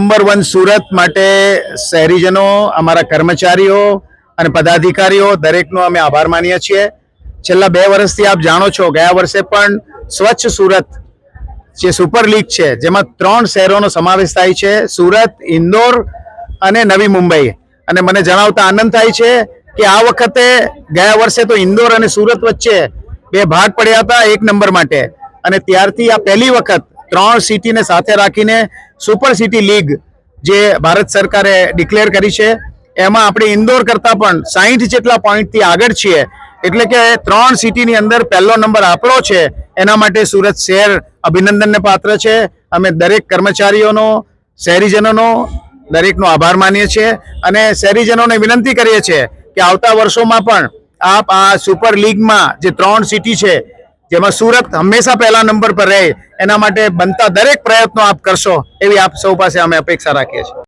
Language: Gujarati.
નંબર 1 સુરત માટે શહેરીજનો, અમારા કર્મચારીઓ અને પદાધિકારીઓ દરેકનો અમે આભાર માનીએ છીએ. છેલ્લા 2 વર્ષથી આપ જાણો છો, ગયા વર્ષે પણ સ્વચ્છ સુરત જે સુપર લીગ છે, જેમાં 3 શહેરોનો સમાવેશ થાય છે, સુરત, ઇન્દોર અને નવી મુંબઈ. અને મને જણાવતા આનંદ થાય છે કે આ વખતે ગયા વર્ષે તો ઇન્દોર અને સુરત વચ્ચે 2 ભાગ પડ્યા હતા 1 નંબર માટે, અને ત્યારથી આ પહેલી વખત 3 સિટીને સાથે રાખીને સુપર સિટી લીગ જે ભારત સરકારે ડિક્લેર કરી છે, એમાં આપણે ઇન્દોર કરતાં પણ 60 જેટલા પોઈન્ટથી આગળ છીએ. એટલે કે 3 સિટીની અંદર પહેલો નંબર આપણો છે. એના માટે સુરત શહેર અભિનંદનને પાત્ર છે. અમે દરેક કર્મચારીઓનો, શહેરીજનોનો દરેકનો આભાર માનીએ છીએ અને શહેરીજનોને વિનંતી કરીએ છીએ કે આવતા વર્ષોમાં પણ આપ આ સુપર લીગમાં જે 3 સિટી છે, જેમાં સુરત હંમેશા પહેલા નંબર પર રહે, એના માટે બનતા દરેક પ્રયત્નો આપ કરશો એવી આપ સૌ પાસે અમે અપેક્ષા રાખીએ છીએ.